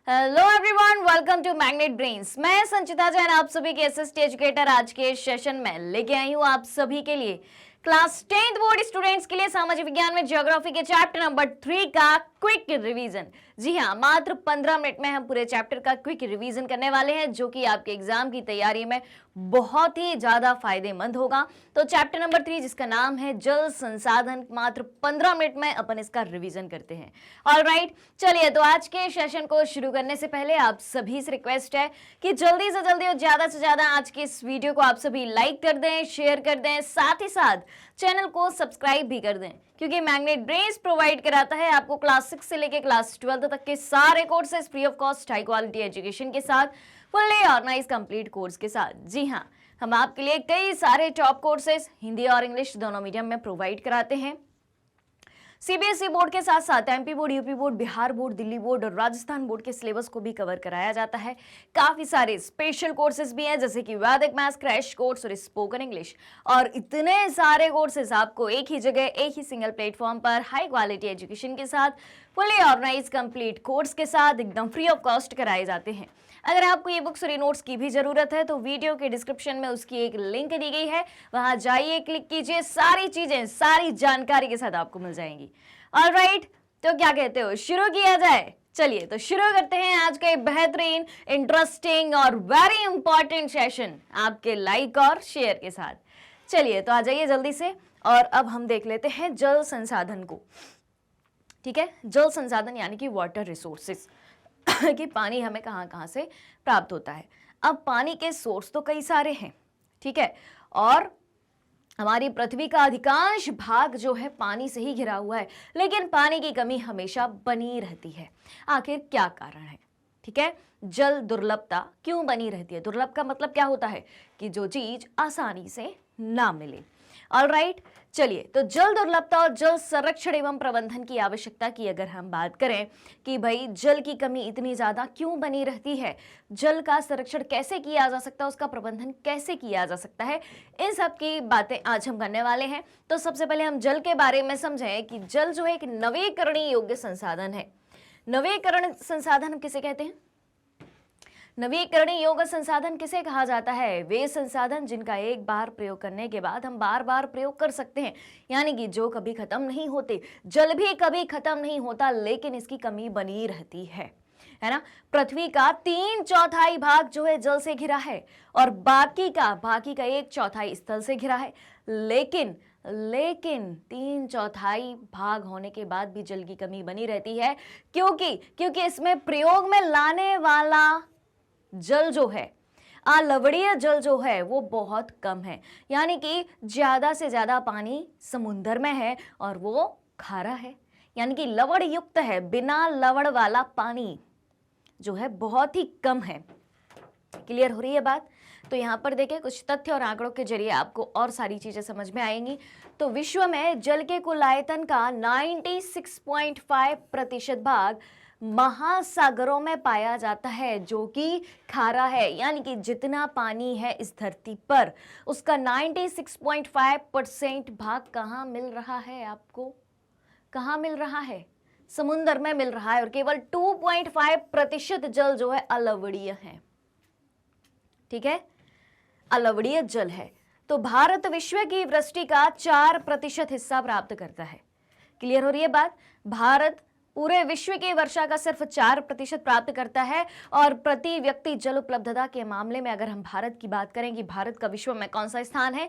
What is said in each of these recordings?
Hello everyone, welcome to Magnet Brains. मैं संचिता जैन आप सभी के एसएसटी एजुकेटर आज के सेशन में लेके आई हूँ आप सभी के लिए क्लास 10th बोर्ड स्टूडेंट्स के लिए सामाजिक विज्ञान में ज्योग्राफी के चैप्टर नंबर 3 का क्विक रिवीजन। जी हाँ, मात्र 15 मिनट में हम पूरे चैप्टर का क्विक रिवीजन करने वाले हैं, जो कि आपके एग्जाम की तैयारी में बहुत ही ज्यादा फायदेमंद होगा। तो चैप्टर नंबर 3 जिसका नाम है जल संसाधन, मात्र 15 मिनट में अपन इसका रिवीजन करते हैं। ऑलराइट, चलिए तो आज के सेशन को शुरू करने से पहले आप सभी से रिक्वेस्ट है कि जल्दी से जल्दी और ज्यादा से ज्यादा आज के इस वीडियो को आप सभी लाइक कर दें, शेयर कर दें, साथ ही साथ चैनल को सब्सक्राइब भी कर दें, क्योंकि मैग्नेट ब्रेन्स प्रोवाइड कराता है आपको क्लास 6 से लेकर क्लास 12 तक के सारे courses free of cost, high quality education के साथ, फुल्ली ऑर्गेनाइज कंप्लीट कोर्स के साथ। जी हाँ, हम आपके लिए कई सारे टॉप कोर्सेज हिंदी और इंग्लिश दोनों मीडियम में प्रोवाइड कराते हैं। सीबीएसई बोर्ड के साथ साथ MP board, UP board, Bihar board, Delhi board और राजस्थान बोर्ड के सिलेबस को भी कवर कराया जाता है। काफी सारे स्पेशल कोर्सेज भी हैं, जैसे कि वैदिक मैथ्स क्रैश कोर्स और स्पोकन इंग्लिश, और इतने सारे कोर्सेज आपको एक ही जगह, एक ही सिंगल प्लेटफॉर्म पर हाई क्वालिटी एजुकेशन के साथ, फुली ऑर्गेनाइज कंप्लीट कोर्स के साथ एकदम फ्री ऑफ कॉस्ट कराए जाते हैं। अगर आपको ये बुक्स और नोट्स की भी जरूरत है तो वीडियो के डिस्क्रिप्शन में उसकी एक लिंक दी गई है, वहां जाइए, क्लिक कीजिए, सारी चीजें सारी जानकारी के साथ आपको मिल जाएंगी। ऑलराइट, तो क्या कहते हो, शुरू किया जाए? चलिए तो शुरू करते हैं आज का बेहतरीन, इंटरेस्टिंग और वेरी इंपॉर्टेंट सेशन आपके लाइक और शेयर के साथ। चलिए तो आ जाइए जल्दी से, और अब हम देख लेते हैं जल संसाधन को। ठीक है, जल संसाधन यानी कि वाटर रिसोर्सेज कि पानी हमें कहाँ कहाँ से प्राप्त होता है। अब पानी के सोर्स तो कई सारे हैं, ठीक है, और हमारी पृथ्वी का अधिकांश भाग जो है पानी से ही घिरा हुआ है, लेकिन पानी की कमी हमेशा बनी रहती है। आखिर क्या कारण है? ठीक है, जल दुर्लभता क्यों बनी रहती है? दुर्लभ का मतलब क्या होता है? कि जो चीज आसानी से ना मिले। ऑलराइट, चलिए तो जल दुर्लभता और जल संरक्षण एवं प्रबंधन की आवश्यकता की अगर हम बात करें कि भाई जल की कमी इतनी ज्यादा क्यों बनी रहती है, जल का संरक्षण कैसे किया जा सकता है, उसका प्रबंधन कैसे किया जा सकता है, इन सब की बातें आज हम करने वाले हैं। तो सबसे पहले हम जल के बारे में समझें कि जल जो है एक नवीकरणीय योग्य संसाधन है। नवीकरण संसाधन हम किसे कहते हैं? नवीकरणीय योग्य संसाधन किसे कहा जाता है? वे संसाधन जिनका एक बार प्रयोग करने के बाद हम बार बार प्रयोग कर सकते हैं, यानी कि जो कभी खत्म नहीं होते। जल भी कभी खत्म नहीं होता, लेकिन इसकी कमी बनी रहती है ना। पृथ्वी का 3/4 भाग जो है जल से घिरा है, और बाकी का 1/4 स्थल से घिरा है। लेकिन 3/4 भाग होने के बाद भी जल की कमी बनी रहती है, क्योंकि इसमें प्रयोग में लाने वाला जल जो है, लवणीय जल जो है वो बहुत कम है, यानी कि ज्यादा से ज्यादा पानी समुद्र में है और वो खारा है, यानी कि लवण युक्त है। बिना लवण वाला पानी जो है बहुत ही कम है। क्लियर हो रही है बात? तो यहाँ पर देखिए कुछ तथ्य और आंकड़ों के जरिए आपको और सारी चीजें समझ में आएंगी। तो विश्व में जल के कुल आयतन का 96.5% भाग महासागरों में पाया जाता है, जो कि खारा है। यानी कि जितना पानी है इस धरती पर, उसका 96.5% भाग कहाँ मिल रहा है आपको? कहाँ मिल रहा है? समुद्र में मिल रहा है। और केवल 2.5% जल जो है अलवणीय है। ठीक है, अलवणीय जल है। तो भारत विश्व की वृष्टि का 4% हिस्सा प्राप्त करता है। क्लियर हो रही है बात? भारत पूरे विश्व की वर्षा का सिर्फ 4% प्राप्त करता है। और प्रति व्यक्ति जल उपलब्धता के मामले में अगर हम भारत की बात करें कि भारत का विश्व में कौन सा स्थान है,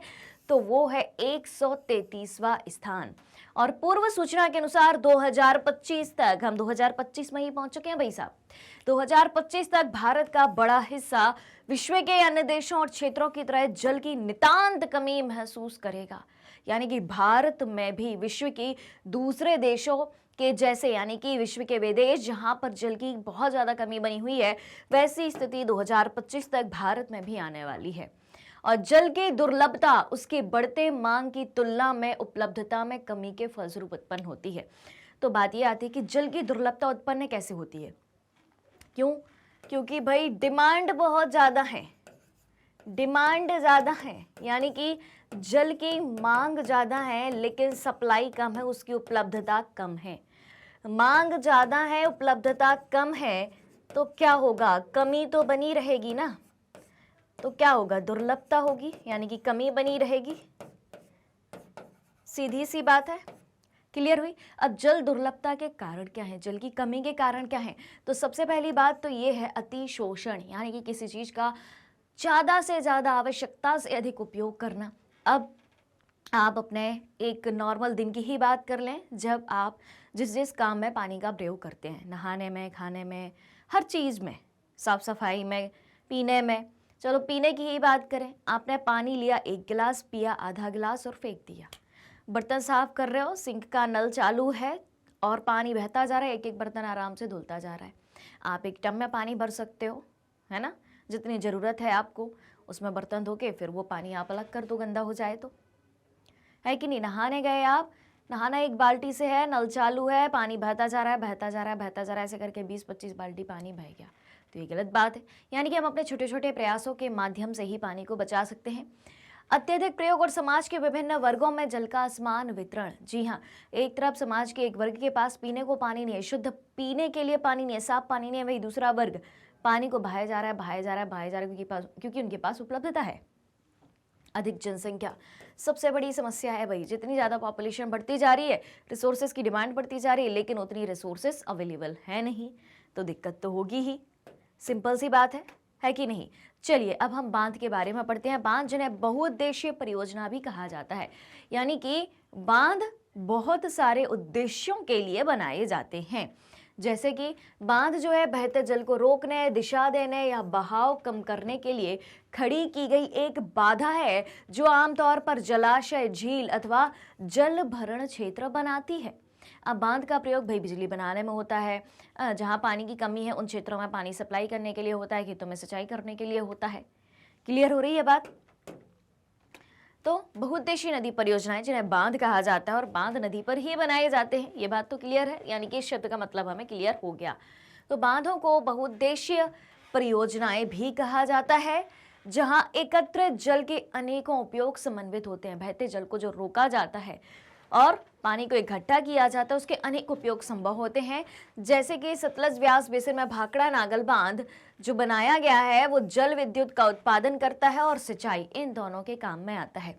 तो वो है 133वां स्थान। और पूर्व सूचना के अनुसार 2025 तक, हम 2025 में ही पहुंच चुके हैं भाई साहब, 2025 तक भारत का बड़ा हिस्सा विश्व के अन्य देशों और क्षेत्रों की तरह जल की नितांत कमी महसूस करेगा। यानी कि भारत में भी विश्व की दूसरे देशों के जैसे, यानी कि विश्व के वे देश जहां पर जल की बहुत ज्यादा कमी बनी हुई है, वैसी स्थिति 2025 तक भारत में भी आने वाली है। और जल की दुर्लभता उसकी बढ़ते मांग की तुलना में उपलब्धता में कमी के फलस्वरूप उत्पन्न होती है। तो बात यह आती है कि जल की दुर्लभता उत्पन्न कैसे होती है? क्यों? क्योंकि भाई डिमांड बहुत ज्यादा है, डिमांड ज्यादा है, यानी कि जल की मांग ज्यादा है लेकिन सप्लाई कम है, उसकी उपलब्धता कम है। मांग ज्यादा है, उपलब्धता कम है, तो क्या होगा, कमी तो बनी रहेगी ना, तो क्या होगा, दुर्लभता होगी, यानी कि कमी बनी रहेगी। सीधी सी बात है, क्लियर हुई। अब जल दुर्लभता के कारण क्या है, जल की कमी के कारण क्या है, तो सबसे पहली बात तो ये है अतिशोषण, यानी कि किसी चीज का ज्यादा से ज्यादा, आवश्यकता से अधिक उपयोग करना। अब आप अपने एक नॉर्मल दिन की ही बात कर लें, जब आप जिस जिस काम में पानी का प्रयोग करते हैं, नहाने में, खाने में, हर चीज़ में, साफ सफाई में, पीने में। चलो पीने की ही बात करें, आपने पानी लिया, एक गिलास पिया, आधा गिलास और फेंक दिया। बर्तन साफ कर रहे हो, सिंक का नल चालू है और पानी बहता जा रहा है, एक एक बर्तन आराम से धुलता जा रहा है। आप एक टब में पानी भर सकते हो, है ना, जितनी ज़रूरत है आपको, उसमें बर्तन धो के फिर वो पानी आप अलग कर दो, गंदा हो जाए तो, है कि नहीं। नहाने गए आप, नहाना एक बाल्टी से है, नल चालू है, पानी बहता जा रहा है, बहता जा रहा है, बहता जा रहा है, ऐसे करके 20-25 बाल्टी पानी बह गया, तो ये गलत बात है। यानी कि हम अपने छोटे छोटे प्रयासों के माध्यम से ही पानी को बचा सकते हैं। अत्यधिक प्रयोग और समाज के विभिन्न वर्गों में जल का असमान वितरण। जी हाँ, एक तरफ समाज के एक वर्ग के पास पीने को पानी नहीं है, शुद्ध पीने के लिए पानी नहीं है, साफ पानी नहीं है, वही दूसरा वर्ग पानी को बहाया जा रहा है, बहाया जा रहा है, बहाया जा रहा है, क्योंकि उनके पास उपलब्धता है। अधिक जनसंख्या सबसे बड़ी समस्या है भाई, जितनी ज़्यादा पॉपुलेशन बढ़ती जा रही है, रिसोर्सेज की डिमांड बढ़ती जा रही है, लेकिन उतनी रिसोर्सेज अवेलेबल है नहीं, तो दिक्कत तो होगी ही, सिंपल सी बात है कि नहीं। चलिए अब हम बांध के बारे में पढ़ते हैं। बांध जिन्हें बहुउद्देशीय परियोजना भी कहा जाता है, यानी कि बांध बहुत सारे उद्देश्यों के लिए बनाए जाते हैं। जैसे कि बांध जो है बहते जल को रोकने, दिशा देने या बहाव कम करने के लिए खड़ी की गई एक बाधा है, जो आमतौर पर जलाशय, झील अथवा जल भरण क्षेत्र बनाती है। अब बांध का प्रयोग भाई बिजली बनाने में होता है, जहाँ पानी की कमी है उन क्षेत्रों में पानी सप्लाई करने के लिए होता है, खेतों में सिंचाई करने के लिए होता है। क्लियर हो रही है बात। तो बहुउद्देशीय नदी परियोजनाएं जिन्हें बांध कहा जाता है और बांध नदी पर ही बनाए जाते हैं, ये बात तो क्लियर है, यानी कि इस शब्द का मतलब हमें क्लियर हो गया। तो बांधों को बहुउद्देशीय परियोजनाएं भी कहा जाता है, जहां एकत्रित जल के अनेकों उपयोग समन्वित होते हैं। बहते जल को जो रोका जाता है और पानी को इकट्ठा किया जाता है, उसके अनेक उपयोग संभव होते हैं। जैसे कि सतलज व्यास बेसिन में भाखड़ा नागल बांध जो बनाया गया है, वो जल विद्युत का उत्पादन करता है और सिंचाई, इन दोनों के काम में आता है।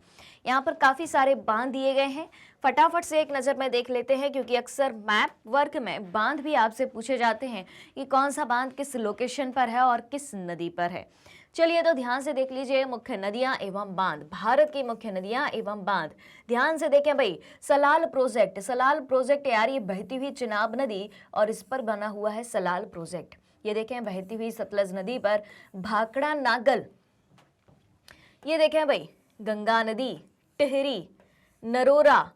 यहाँ पर काफी सारे बांध दिए गए हैं, फटाफट से एक नजर में देख लेते हैं, क्योंकि अक्सर मैप वर्क में बांध भी आपसे पूछे जाते हैं कि कौन सा बांध किस लोकेशन पर है और किस नदी पर है। चलिए तो ध्यान से देख लीजिए, मुख्य नदियां एवं बांध, भारत की मुख्य नदियां एवं बांध। ध्यान से देखें भाई, सलाल प्रोजेक्ट, सलाल प्रोजेक्ट यार ये बहती हुई चिनाब नदी और इस पर बना हुआ है सलाल प्रोजेक्ट। ये देखें बहती हुई सतलज नदी पर भाखड़ा नागल, ये देखें भाई गंगा नदी, टिहरी, नरोरा,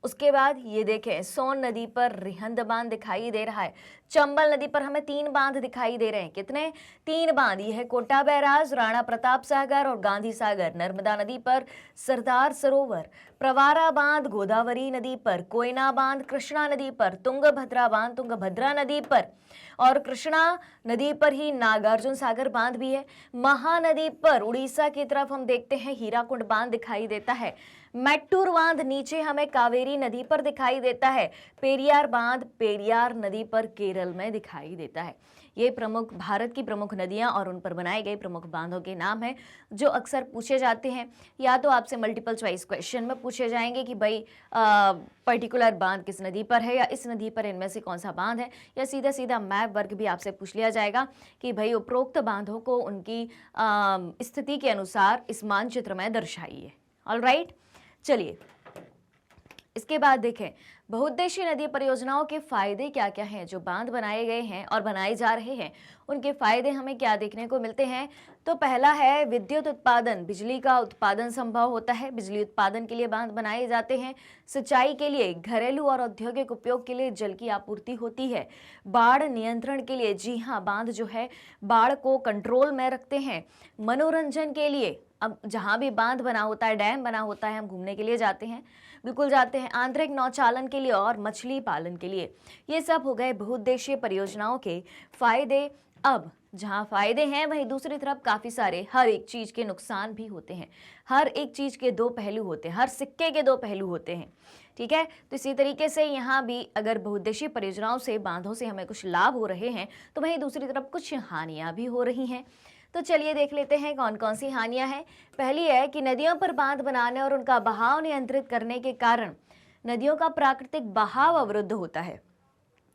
उसके बाद ये देखें सोन नदी पर रिहंद बांध दिखाई दे रहा है। चंबल नदी पर हमें 3 बांध दिखाई दे रहे हैं। कितने? 3 बांध। ये है कोटा बैराज, राणा प्रताप सागर और गांधी सागर। नर्मदा नदी पर सरदार सरोवर, प्रवारा बांध गोदावरी नदी पर, कोयना बांध कृष्णा नदी पर, तुंगभद्रा बांध तुंगभद्रा नदी पर, और कृष्णा नदी पर ही नागार्जुन सागर बांध भी है। महानदी पर उड़ीसा की तरफ हम देखते हैं हीराकुंड बांध दिखाई देता है। मैट्टूर बांध नीचे हमें कावेरी नदी पर दिखाई देता है। पेरियार बांध पेरियार नदी पर केरल में दिखाई देता है। ये प्रमुख भारत की प्रमुख नदियां और उन पर बनाए गए प्रमुख बांधों के नाम हैं, जो अक्सर पूछे जाते हैं। या तो आपसे मल्टीपल चॉइस क्वेश्चन में पूछे जाएंगे कि भाई पर्टिकुलर बांध किस नदी पर है, या इस नदी पर इनमें से कौन सा बांध है, या सीधा सीधा मैप वर्क भी आपसे पूछ लिया जाएगा कि भाई उपरोक्त बांधों को उनकी स्थिति के अनुसार इस मानचित्र में दर्शाइए। ऑलराइट, चलिए इसके बाद देखें बहुउद्देशीय नदी परियोजनाओं के फायदे क्या क्या हैं। जो बांध बनाए गए हैं और बनाए जा रहे हैं, उनके फायदे हमें क्या देखने को मिलते हैं। तो पहला है विद्युत उत्पादन, बिजली का उत्पादन संभव होता है। बिजली उत्पादन के लिए बांध बनाए जाते हैं। सिंचाई के लिए, घरेलू और औद्योगिक उपयोग के लिए जल की आपूर्ति होती है। बाढ़ नियंत्रण के लिए, जी हाँ, बांध जो है बाढ़ को कंट्रोल में रखते हैं। मनोरंजन के लिए, अब जहाँ भी बांध बना होता है, डैम बना होता है, हम घूमने के लिए जाते हैं, बिल्कुल जाते हैं। आंतरिक नौचालन के लिए और मछली पालन के लिए। ये सब हो गए बहुउद्देशीय परियोजनाओं के फायदे। अब जहां फायदे हैं वहीं दूसरी तरफ काफी सारे हर एक चीज के नुकसान भी होते हैं। हर एक चीज के दो पहलू होते हैं, हर सिक्के के दो पहलू होते हैं। ठीक है, तो इसी तरीके से यहाँ भी अगर बहुउद्देशीय परियोजनाओं से, बांधों से हमें कुछ लाभ हो रहे हैं तो वहीं दूसरी तरफ कुछ हानियां भी हो रही हैं। तो चलिए देख लेते हैं कौन कौन सी हानियां हैं। पहली है कि नदियों पर बांध बनाने और उनका बहाव नियंत्रित करने के कारण नदियों का प्राकृतिक बहाव अवरुद्ध होता है।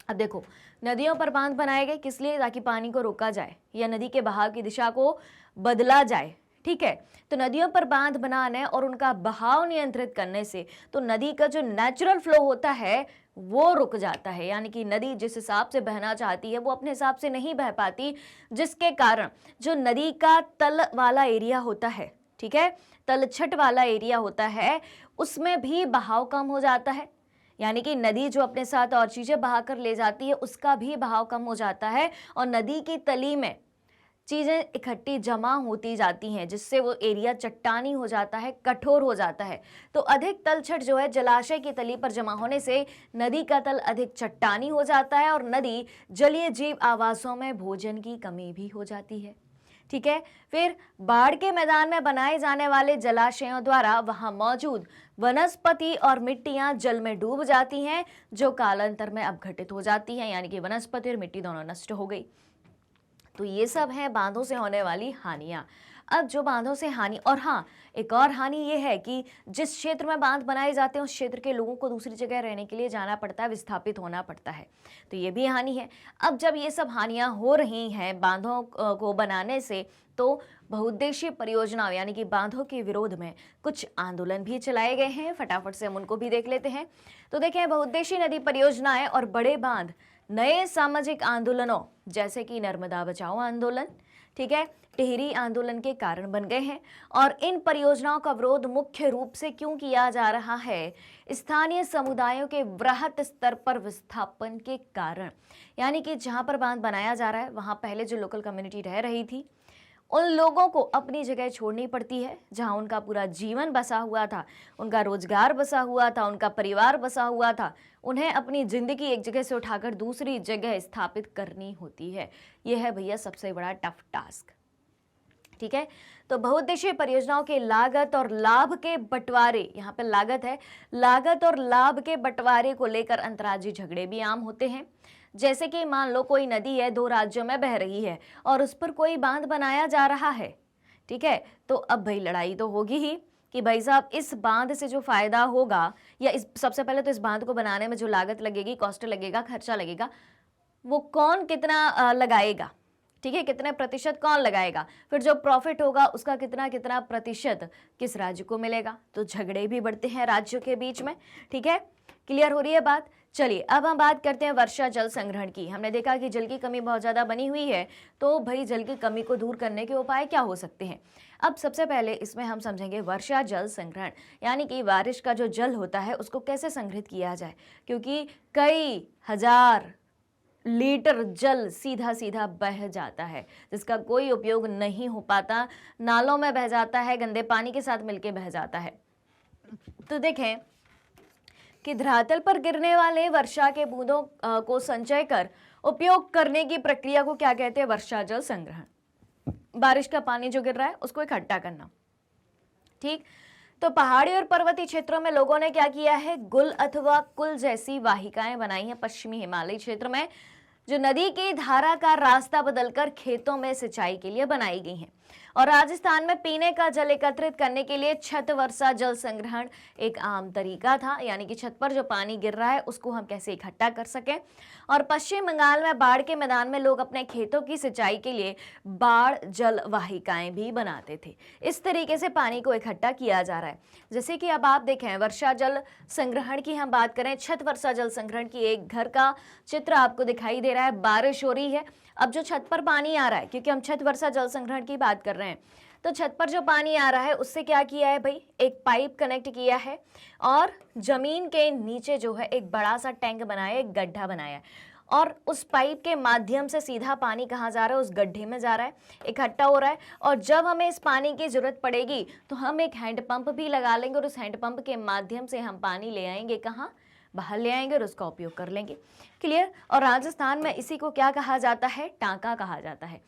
अब देखो, नदियों पर बांध बनाए गए किस लिए? ताकि पानी को रोका जाए या नदी के बहाव की दिशा को बदला जाए। ठीक है, तो नदियों पर बांध बनाने और उनका बहाव नियंत्रित करने से तो नदी का जो नेचुरल फ्लो होता है वो रुक जाता है, यानी कि नदी जिस हिसाब से बहना चाहती है वो अपने हिसाब से नहीं बह पाती, जिसके कारण जो नदी का तल वाला एरिया होता है, ठीक है, तलछट वाला एरिया होता है, उसमें भी बहाव कम हो जाता है। यानी कि नदी जो अपने साथ और चीजें बहा कर ले जाती है उसका भी बहाव कम हो जाता है और नदी की तली में चीजें इकट्ठी जमा होती जाती हैं, जिससे वो एरिया चट्टानी हो जाता है, कठोर हो जाता है। तो अधिक तलछट जो है जलाशय की तली पर जमा होने से नदी का तल अधिक चट्टानी हो जाता है और नदी जलीय जीव आवासों में भोजन की कमी भी हो जाती है। ठीक है, फिर बाढ़ के मैदान में बनाए जाने वाले जलाशयों द्वारा वहां मौजूद वनस्पति और मिट्टियां जल में डूब जाती हैं, जो कालांतर में अपघटित हो जाती हैं, यानी कि वनस्पति और मिट्टी दोनों नष्ट हो गई। तो ये सब है बांधों से होने वाली हानियां। अब जो बांधों से हानि, और हाँ, एक और हानि ये है कि जिस क्षेत्र में बांध बनाए जाते हैं उस क्षेत्र के लोगों को दूसरी जगह रहने के लिए जाना पड़ता है, विस्थापित होना पड़ता है, तो ये भी हानि है। अब जब ये सब हानियां हो रही हैं बांधों को बनाने से, तो बहुउद्देशीय परियोजनाओं यानी कि बांधों के विरोध में कुछ आंदोलन भी चलाए गए हैं। फटाफट से हम उनको भी देख लेते हैं। तो देखें, बहुउद्देशीय नदी परियोजनाएं और बड़े बांध नए सामाजिक आंदोलनों जैसे कि नर्मदा बचाओ आंदोलन, ठीक है, टिहरी आंदोलन के कारण बन गए हैं। और इन परियोजनाओं का विरोध मुख्य रूप से क्यों किया जा रहा है? स्थानीय समुदायों के वृहत स्तर पर विस्थापन के कारण। यानी कि जहां पर बांध बनाया जा रहा है वहां पहले जो लोकल कम्युनिटी रह रही थी उन लोगों को अपनी जगह छोड़नी पड़ती है, जहां उनका पूरा जीवन बसा हुआ था, उनका रोजगार बसा हुआ था, उनका परिवार बसा हुआ था। उन्हें अपनी जिंदगी एक जगह से उठाकर दूसरी जगह स्थापित करनी होती है। यह है भैया सबसे बड़ा टफ टास्क। ठीक है, तो बहुउद्देशीय परियोजनाओं के लागत और लाभ के बंटवारे, यहाँ पे लागत है, लागत और लाभ के बंटवारे को लेकर अंतर्राज्यीय झगड़े भी आम होते हैं। जैसे कि मान लो कोई नदी है, दो राज्यों में बह रही है और उस पर कोई बांध बनाया जा रहा है, ठीक है, तो अब भाई लड़ाई तो होगी ही कि भाई साहब इस बांध से जो फायदा होगा, या इस सबसे पहले तो इस बांध को बनाने में जो लागत लगेगी, कॉस्ट लगेगा, खर्चा लगेगा, वो कौन कितना लगाएगा, ठीक है, कितने प्रतिशत कौन लगाएगा, फिर जो प्रॉफिट होगा उसका कितना कितना प्रतिशत किस राज्य को मिलेगा। तो झगड़े भी बढ़ते हैं राज्यों के बीच में। ठीक है, क्लियर हो रही है बात? चलिए अब हम बात करते हैं वर्षा जल संग्रहण की। हमने देखा कि जल की कमी बहुत ज़्यादा बनी हुई है, तो भाई जल की कमी को दूर करने के उपाय क्या हो सकते हैं? अब सबसे पहले इसमें हम समझेंगे वर्षा जल संग्रहण, यानी कि बारिश का जो जल होता है उसको कैसे संग्रहित किया जाए, क्योंकि कई हजार लीटर जल सीधा सीधा बह जाता है जिसका कोई उपयोग नहीं हो पाता, नालों में बह जाता है, गंदे पानी के साथ मिलके बह जाता है। तो देखें कि धरातल पर गिरने वाले वर्षा के बूंदों को संचय कर उपयोग करने की प्रक्रिया को क्या कहते हैं? वर्षा जल संग्रहण। बारिश का पानी जो गिर रहा है उसको इकट्ठा करना। ठीक, तो पहाड़ी और पर्वतीय क्षेत्रों में लोगों ने क्या किया है? गुल अथवा कुल जैसी वाहिकाएं बनाई हैं पश्चिमी हिमालय क्षेत्र में, जो नदी की धारा का रास्ता बदलकर खेतों में सिंचाई के लिए बनाई गई हैं। और राजस्थान में पीने का जल एकत्रित करने के लिए छत वर्षा जल संग्रहण एक आम तरीका था, यानी कि छत पर जो पानी गिर रहा है उसको हम कैसे इकट्ठा कर सकें। और पश्चिम बंगाल में बाढ़ के मैदान में लोग अपने खेतों की सिंचाई के लिए बाढ़ जल वाहिकाएं भी बनाते थे। इस तरीके से पानी को इकट्ठा किया जा रहा है। जैसे कि अब आप देखें वर्षा जल संग्रहण की हम बात करें, छत वर्षा जल संग्रहण की एक घर का चित्र आपको दिखाई दे रहा है, बारिश हो रही है, अब जो छत पर पानी आ रहा है, क्योंकि हम छत वर्षा जल संग्रहण की बात कर रहे हैं, तो छत पर जो पानी आ रहा है उससे क्या किया है भाई? एक पाइप कनेक्ट किया है और जमीन के नीचे जो है एक बड़ा सा टैंक बनाया, एक गड्ढा बनाया है, और उस पाइप के माध्यम से सीधा पानी कहाँ जा रहा है? उस गड्ढे में जा रहा है, इकट्ठा हो रहा है। और जब हमें इस पानी की जरूरत पड़ेगी तो हम एक हैंडपंप भी लगा लेंगे और उस हैंडपंप के माध्यम से हम पानी ले आएंगे कहाँ? बाहर ले आएंगे और उसका उपयोग कर लेंगे। क्लियर। और राजस्थान में इसी को क्या कहा जाता है? टांका कहा जाता है।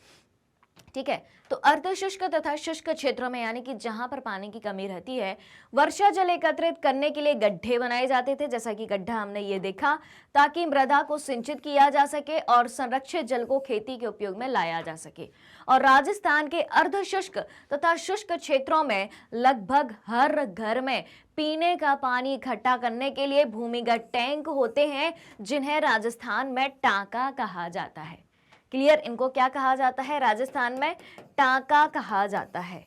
ठीक है। तो अर्धशुष्क तथा शुष्क क्षेत्रों में यानी कि जहां पर पानी की कमी रहती है, वर्षा जल एकत्रित करने के लिए गड्ढे बनाए जाते थे, जैसा कि गड्ढा हमने ये देखा, ताकि मृदा को सिंचित किया जा सके और संरक्षित जल को खेती के उपयोग में लाया जा सके। और राजस्थान के अर्धशुष्क तथा शुष्क क्षेत्रों में लगभग हर घर में पीने का पानी इकट्ठा करने के लिए भूमिगत टैंक होते हैं, जिन्हें राजस्थान में टांका कहा जाता है। क्लियर। इनको क्या कहा जाता है? राजस्थान में टांका कहा जाता है।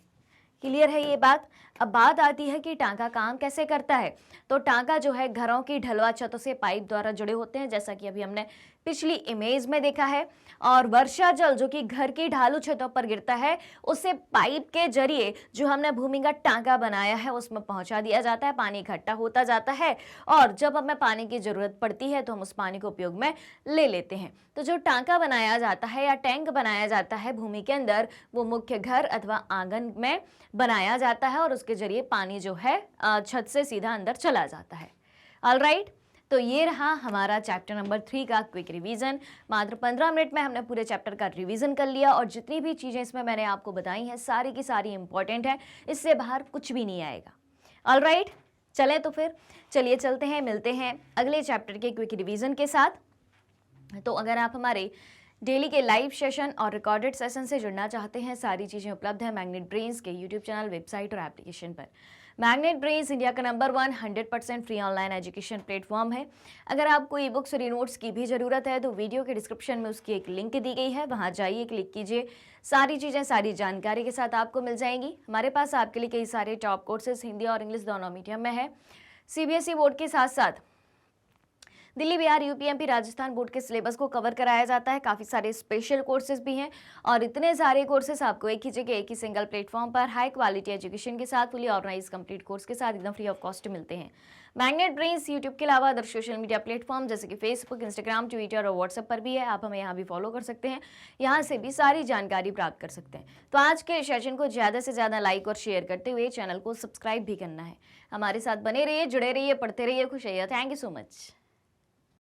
क्लियर है ये बात। अब बात आती है कि टांका काम कैसे करता है। तो टांका जो है घरों की ढलवा छतों से पाइप द्वारा जुड़े होते हैं, जैसा कि अभी हमने पिछली इमेज में देखा है। और वर्षा जल जो कि घर की ढालू छतों पर गिरता है, उसे पाइप के जरिए जो हमने भूमिगत टांका बनाया है उसमें पहुंचा दिया जाता है, पानी इकट्ठा होता जाता है और जब हमें पानी की जरूरत पड़ती है तो हम उस पानी को उपयोग में ले लेते हैं। तो जो टांका बनाया जाता है या टैंक बनाया जाता है भूमि के अंदर, वो मुख्य घर अथवा आंगन में बनाया जाता है और उसके जरिए पानी जो है छत से सीधा अंदर चला जाता है। ऑलराइट। तो ये रहा हमारा चैप्टर नंबर 3 का क्विक रिवीजन। मात्र 15 मिनट में हमने पूरे चैप्टर का रिवीजन कर लिया और जितनी भी चीज़ें इसमें मैंने आपको बताई हैं सारी की सारी इंपॉर्टेंट है, इससे बाहर कुछ भी नहीं आएगा। ऑलराइट। चलें तो फिर चलिए चलते हैं, मिलते हैं अगले चैप्टर के क्विक रिवीजन के साथ। तो अगर आप हमारे डेली के लाइव सेशन और रिकॉर्डेड सेशन से जुड़ना चाहते हैं, सारी चीज़ें उपलब्ध है मैग्नेट ब्रेन्स के यूट्यूब चैनल, वेबसाइट और एप्लीकेशन पर। मैग्नेट ब्रेन्स इंडिया का number 1 100% free online education platform है। अगर आपको ई बुक्स और ई नोट्स की भी ज़रूरत है तो वीडियो के डिस्क्रिप्शन में उसकी एक लिंक दी गई है, वहाँ जाइए, क्लिक कीजिए, सारी चीज़ें सारी जानकारी के साथ आपको मिल जाएंगी। हमारे पास आपके लिए कई सारे टॉप कोर्सेज हिंदी और इंग्लिश दोनों मीडियम में है। CBSE बोर्ड के साथ साथ Delhi, Bihar, UP, MP, Rajasthan board के सिलेबस को कवर कराया जाता है। काफ़ी सारे स्पेशल कोर्सेज भी हैं और इतने सारे कोर्सेज आपको एक ही जगह, एक ही सिंगल प्लेटफॉर्म पर हाई क्वालिटी एजुकेशन के साथ, फुली ऑर्गेनाइज कंप्लीट कोर्स के साथ एकदम फ्री ऑफ कॉस्ट मिलते हैं। मैग्नेट ब्रेन्स यूट्यूब के अलावा अदर सोशल मीडिया प्लेटफॉर्म जैसे कि फेसबुक, इंस्टाग्राम, ट्विटर और व्हाट्सएप पर भी है। आप हमें यहाँ भी फॉलो कर सकते हैं, यहाँ से भी सारी जानकारी प्राप्त कर सकते हैं। तो आज के सेशन को ज़्यादा से ज़्यादा लाइक और शेयर करते हुए चैनल को सब्सक्राइब भी करना है। हमारे साथ बने रहिए, जुड़े रहिए, पढ़ते रहिए, खुश रहिए। Thank you so much.